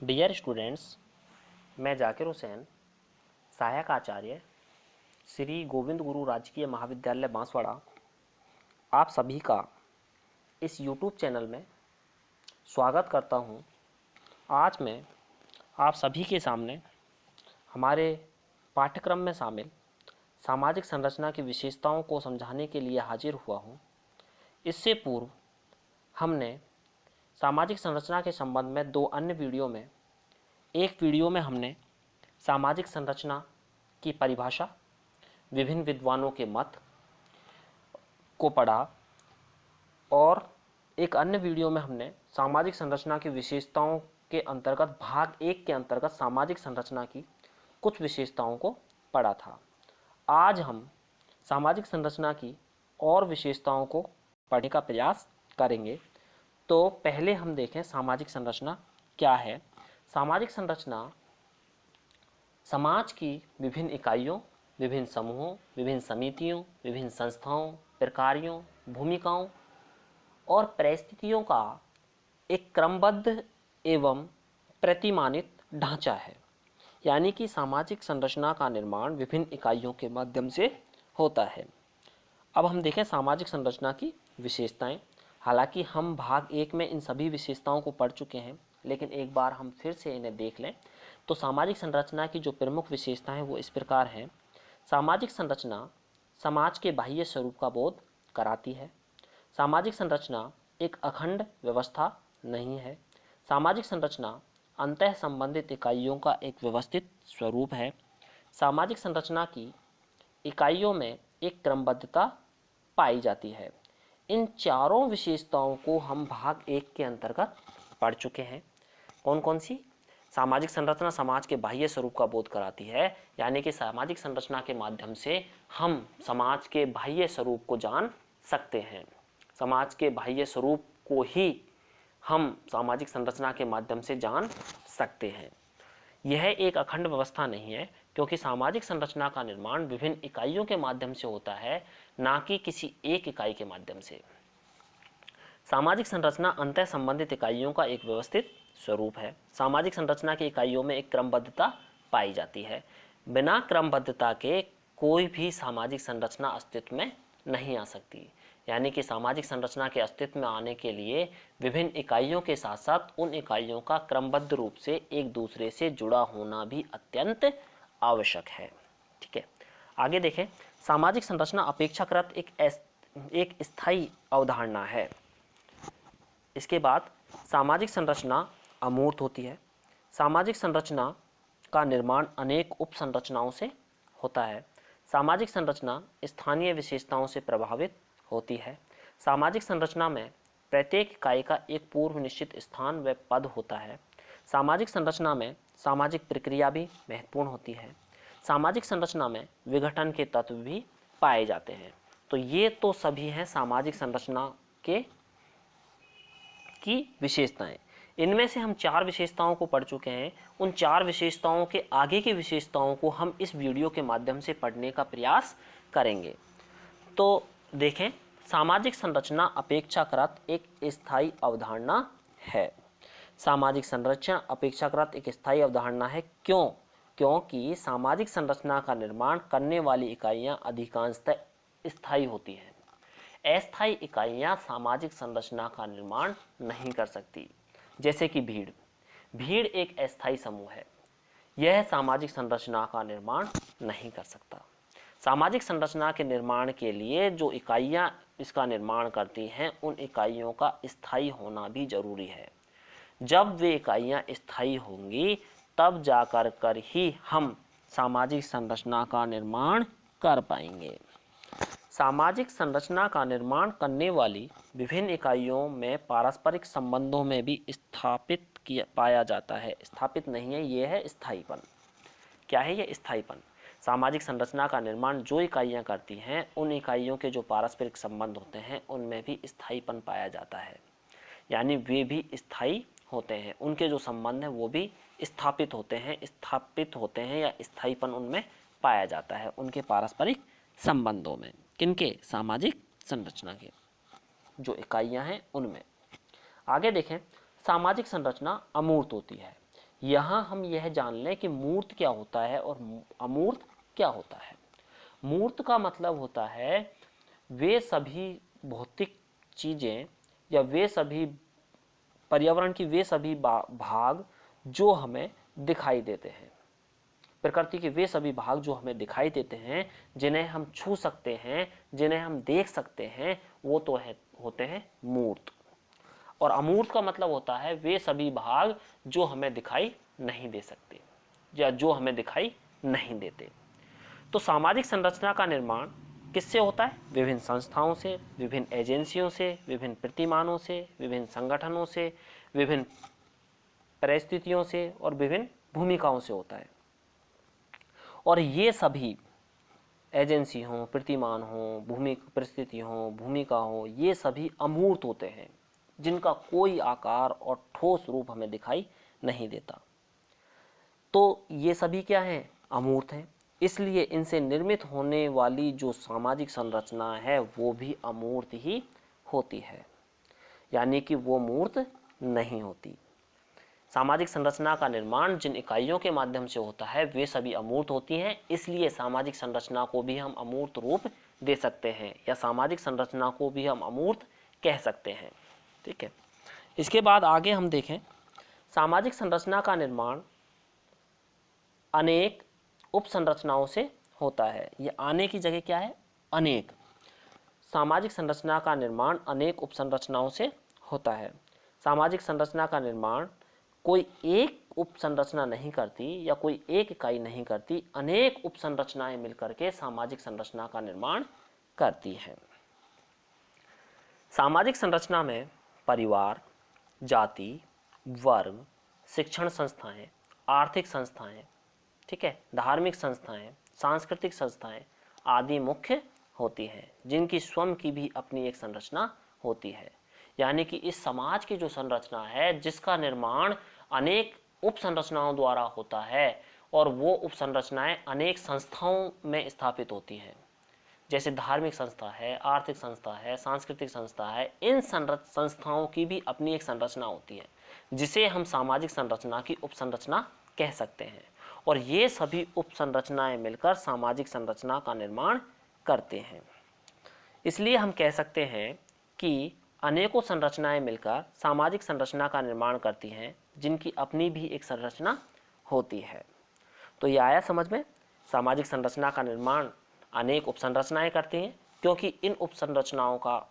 Dear students, मैं जाकिर हुसैन, सहायक आचार्य श्री गोविंद गुरु राजकीय महाविद्यालय बांसवाड़ा, आप सभी का इस YouTube चैनल में स्वागत करता हूं। आज मैं आप सभी के सामने हमारे पाठ्यक्रम में शामिल सामाजिक संरचना की विशेषताओं को समझाने के लिए हाजिर हुआ हूं। इससे पूर्व हमने सामाजिक संरचना के संबंध में दो अन्य वीडियो में, एक वीडियो में हमने सामाजिक संरचना की परिभाषा, विभिन्न विद्वानों के मत को पढ़ा और एक अन्य वीडियो में हमने सामाजिक संरचना की विशेषताओं के अंतर्गत भाग 1 के अंतर्गत सामाजिक संरचना की कुछ विशेषताओं को पढ़ा था। आज हम सामाजिक संरचना की और विशेषताओं को पढ़ने का प्रयास करेंगे। तो पहले हम देखें सामाजिक संरचना क्या है। सामाजिक संरचना समाज की विभिन्न इकाइयों, विभिन्न समूहों, विभिन्न समितियों, विभिन्न संस्थाओं, प्रकारों, भूमिकाओं और परिस्थितियों का एक क्रमबद्ध एवं प्रतिमानित ढांचा है। यानी कि सामाजिक संरचना का निर्माण विभिन्न इकाइयों के माध्यम से होता है। अब हम देखें सामाजिक संरचना की विशेषताएं। हालांकि हम भाग 1 में इन सभी विशेषताओं को पढ़ चुके हैं, लेकिन एक बार हम फिर से इन्हें देख लें। तो सामाजिक संरचना की जो प्रमुख विशेषताएं वो इस प्रकार हैं। सामाजिक संरचना समाज के बाह्य स्वरूप का बोध कराती है। सामाजिक संरचना एक अखंड व्यवस्था नहीं है। सामाजिक संरचना अंतः संबंधित इकाइयों का एक व्यवस्थित स्वरूप है। सामाजिक संरचना की इकाइयों में एक क्रमबद्धता पाई जाती है। इन चारों विशेषताओं को हम भाग 1 के अंतर्गत पढ़ चुके हैं। कौन कौन सी? सामाजिक संरचना समाज के बाह्य स्वरूप का बोध कराती है, यानी कि सामाजिक संरचना के माध्यम से हम समाज के बाह्य स्वरूप को जान सकते हैं। समाज के बाह्य स्वरूप को ही हम सामाजिक संरचना के माध्यम से जान सकते हैं। यह एक अखंड व्यवस्था नहीं है, क्योंकि सामाजिक संरचना का निर्माण विभिन्न इकाइयों के माध्यम से होता है, ना कि किसी एक इकाई के माध्यम से। सामाजिक संरचना अंतः संबंधित इकाइयों का एक व्यवस्थित स्वरूप है। सामाजिक संरचना की इकाइयों में एक क्रमबद्धता पाई जाती है। बिना क्रमबद्धता के कोई भी सामाजिक संरचना अस्तित्व में नहीं आ सकती। यानी कि सामाजिक संरचना के अस्तित्व में आने के लिए विभिन्न इकाइयों के साथ साथ उन इकाइयों का क्रमबद्ध रूप से एक दूसरे से जुड़ा होना भी अत्यंत आवश्यक है। ठीक है, आगे देखें। सामाजिक संरचना अपेक्षाकृत एक स्थायी अवधारणा है। इसके बाद सामाजिक संरचना अमूर्त होती है। सामाजिक संरचना का निर्माण अनेक उप संरचनाओं से होता है। सामाजिक संरचना स्थानीय विशेषताओं से प्रभावित होती है। सामाजिक संरचना में प्रत्येक इकाई का एक पूर्व निश्चित स्थान व पद होता है। सामाजिक संरचना में सामाजिक प्रक्रिया भी महत्वपूर्ण होती है। सामाजिक संरचना में विघटन के तत्व भी पाए जाते हैं। तो ये तो सभी हैं सामाजिक संरचना की विशेषताएं। इनमें से हम 4 विशेषताओं को पढ़ चुके हैं। उन 4 विशेषताओं के आगे की विशेषताओं को हम इस वीडियो के माध्यम से पढ़ने का प्रयास करेंगे। तो देखें, सामाजिक संरचना अपेक्षाकृत एक स्थायी अवधारणा है। सामाजिक संरचना अपेक्षाकृत एक स्थायी अवधारणा है। क्यों? क्योंकि सामाजिक संरचना का निर्माण करने वाली इकाइयां अधिकांशतः स्थायी होती हैं। अस्थायी इकाइयां सामाजिक संरचना का निर्माण नहीं कर सकती। जैसे कि भीड़ एक अस्थायी समूह है। यह सामाजिक संरचना का निर्माण नहीं कर सकता। सामाजिक संरचना के निर्माण के लिए जो इकाइयां इसका निर्माण करती हैं, उन इकाइयों का स्थायी होना भी जरूरी है। जब वे इकाइयां स्थायी होंगी तब जाकर ही हम सामाजिक संरचना का निर्माण कर पाएंगे। सामाजिक संरचना का निर्माण करने वाली विभिन्न इकाइयों में पारस्परिक संबंधों में भी स्थापित पाया जाता है। स्थापित नहीं है, यह है स्थायीपन। क्या है यह? स्थायीपन। सामाजिक संरचना का निर्माण जो इकाइयां करती हैं, उन इकाइयों के जो पारस्परिक संबंध होते हैं, उनमें भी स्थायीपन पाया जाता है। यानी वे भी स्थायी होते हैं, उनके जो संबंध हैं वो भी स्थापित होते हैं या स्थायीपन उनमें पाया जाता है, उनके पारस्परिक संबंधों में। किनके? सामाजिक संरचना के जो इकाइयां हैं उनमें। आगे देखें, सामाजिक संरचना अमूर्त होती है। यहाँ हम यह जान लें कि मूर्त क्या होता है और अमूर्त क्या होता है। मूर्त का मतलब होता है वे सभी भौतिक चीज़ें या वे सभी पर्यावरण की वे सभी भाग जो हमें दिखाई देते हैं, प्रकृति के वे सभी भाग जो हमें दिखाई देते हैं, जिन्हें हम छू सकते हैं, जिन्हें हम देख सकते हैं, वो तो होते हैं मूर्त। और अमूर्त का मतलब होता है वे सभी भाग जो हमें दिखाई नहीं दे सकते या जो हमें दिखाई नहीं देते। तो सामाजिक संरचना का निर्माण किससे होता है? विभिन्न संस्थाओं से, विभिन्न एजेंसियों से, विभिन्न प्रतिमानों से, विभिन्न संगठनों से, विभिन्न परिस्थितियों से और विभिन्न भूमिकाओं से होता है। और ये सभी एजेंसी हों, प्रतिमान हों, भूमिका परिस्थिति हों, भूमिका हो, ये सभी अमूर्त होते हैं, जिनका कोई आकार और ठोस रूप हमें दिखाई नहीं देता। तो ये सभी क्या हैं? अमूर्त हैं। इसलिए इनसे निर्मित होने वाली जो सामाजिक संरचना है वो भी अमूर्त ही होती है, यानी कि वो मूर्त नहीं होती। सामाजिक संरचना का निर्माण जिन इकाइयों के माध्यम से होता है वे सभी अमूर्त होती हैं, इसलिए सामाजिक संरचना को भी हम अमूर्त रूप दे सकते हैं या सामाजिक संरचना को भी हम अमूर्त कह सकते हैं। ठीक है, इसके बाद आगे हम देखें, सामाजिक संरचना का निर्माण अनेक उपसंरचनाओं से होता है। ये आने की जगह क्या है? अनेक। सामाजिक संरचना का निर्माण अनेक उपसंरचनाओं से होता है। सामाजिक संरचना का निर्माण कोई एक उपसंरचना नहीं करती या कोई एक इकाई नहीं करती, अनेक उपसंरचनाएं मिलकर के सामाजिक संरचना का निर्माण करती हैं। सामाजिक संरचना में परिवार, जाति, वर्ग, शिक्षण संस्थाएं, आर्थिक संस्थाएं, ठीक है, धार्मिक संस्थाएं, सांस्कृतिक संस्थाएं आदि मुख्य होती हैं, जिनकी स्वयं की भी अपनी एक संरचना होती है। यानी कि इस समाज की जो संरचना है, जिसका निर्माण अनेक उपसंरचनाओं द्वारा होता है और वो उपसंरचनाएं अनेक संस्थाओं में स्थापित होती हैं, जैसे धार्मिक संस्था है, आर्थिक संस्था है, सांस्कृतिक संस्था है, इन संस्थाओं की भी अपनी एक संरचना होती है, जिसे हम सामाजिक संरचना की उपसंरचना कह सकते हैं। और ये सभी उपसंरचनाएं मिलकर सामाजिक संरचना का निर्माण करते हैं। इसलिए हम कह सकते हैं कि अनेकों संरचनाएं मिलकर सामाजिक संरचना का निर्माण करती हैं, जिनकी अपनी भी एक संरचना होती है। तो ये आया समझ में? सामाजिक संरचना का निर्माण अनेक उपसंरचनाएं करती हैं, क्योंकि इन उपसंरचनाओं का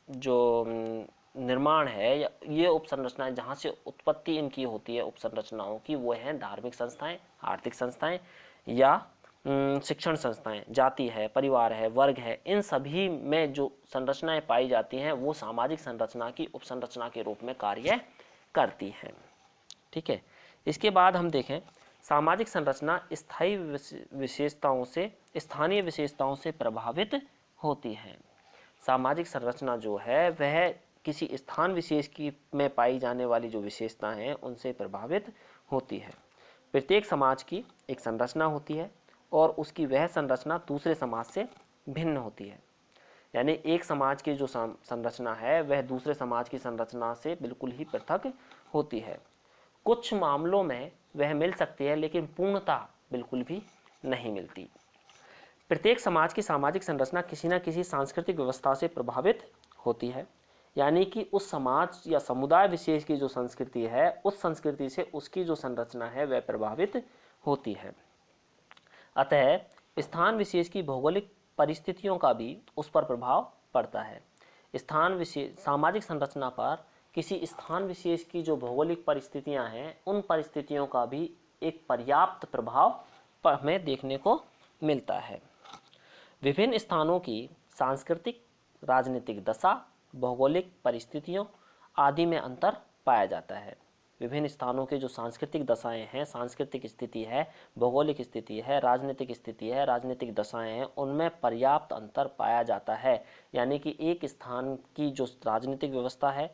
जो निर्माण है या ये उपसंरचनाएं जहाँ से उत्पत्ति इनकी होती है उपसंरचनाओं की, वो हैं धार्मिक संस्थाएं, आर्थिक संस्थाएं या शिक्षण संस्थाएं, जाति है, परिवार है, वर्ग है, इन सभी में जो संरचनाएं पाई जाती हैं वो सामाजिक संरचना की उपसंरचना के रूप में कार्य करती हैं। ठीक है, इसके बाद हम देखें, सामाजिक संरचना स्थायी विशेषताओं से, स्थानीय विशेषताओं से प्रभावित होती है। सामाजिक संरचना जो है वह किसी स्थान विशेष की में पाई जाने वाली जो विशेषताएं हैं उनसे प्रभावित होती है। प्रत्येक समाज की एक संरचना होती है और उसकी वह संरचना दूसरे समाज से भिन्न होती है। यानी एक समाज की जो संरचना है वह दूसरे समाज की संरचना से बिल्कुल ही पृथक होती है। कुछ मामलों में वह मिल सकती है, लेकिन पूर्णतः बिल्कुल भी नहीं मिलती। प्रत्येक समाज की सामाजिक संरचना किसी न किसी सांस्कृतिक व्यवस्था से प्रभावित होती है, यानी कि उस समाज या समुदाय विशेष की जो संस्कृति है, उस संस्कृति से उसकी जो संरचना है वह प्रभावित होती है। अतः स्थान विशेष की भौगोलिक परिस्थितियों का भी उस पर प्रभाव पड़ता है। स्थान विशेष सामाजिक संरचना पर किसी स्थान विशेष की जो भौगोलिक परिस्थितियां हैं, उन परिस्थितियों का भी एक पर्याप्त प्रभाव हमें देखने को मिलता है। विभिन्न स्थानों की सांस्कृतिक, राजनीतिक दशा, भौगोलिक परिस्थितियों आदि में अंतर पाया जाता है। विभिन्न स्थानों के जो सांस्कृतिक दशाएं हैं, सांस्कृतिक स्थिति है, भौगोलिक स्थिति है, राजनीतिक स्थिति है, राजनीतिक दशाएं हैं, उनमें पर्याप्त अंतर पाया जाता है। यानी कि एक स्थान की जो राजनीतिक व्यवस्था है,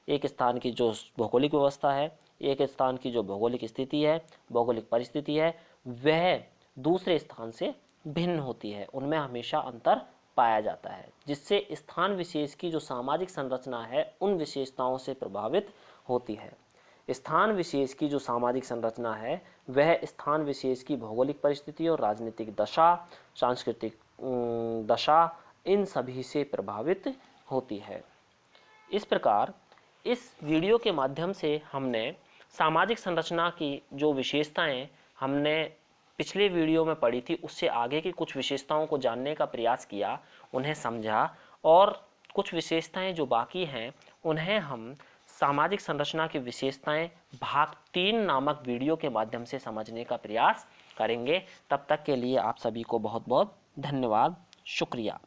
एक स्थान की जो भौगोलिक व्यवस्था है, एक स्थान की जो भौगोलिक स्थिति है, भौगोलिक परिस्थिति है, वह दूसरे स्थान से भिन्न होती है, उनमें हमेशा अंतर पाया जाता है, जिससे स्थान विशेष की जो सामाजिक संरचना है उन विशेषताओं से प्रभावित होती है। स्थान विशेष की जो सामाजिक संरचना है वह स्थान विशेष की भौगोलिक परिस्थिति और राजनीतिक दशा, सांस्कृतिक दशा, इन सभी से प्रभावित होती है। इस प्रकार इस वीडियो के माध्यम से हमने सामाजिक संरचना की जो विशेषताएं हमने पिछले वीडियो में पढ़ी थी उससे आगे की कुछ विशेषताओं को जानने का प्रयास किया, उन्हें समझा, और कुछ विशेषताएं जो बाकी हैं उन्हें हम सामाजिक संरचना की विशेषताएं भाग 3 नामक वीडियो के माध्यम से समझने का प्रयास करेंगे। तब तक के लिए आप सभी को बहुत बहुत धन्यवाद, शुक्रिया।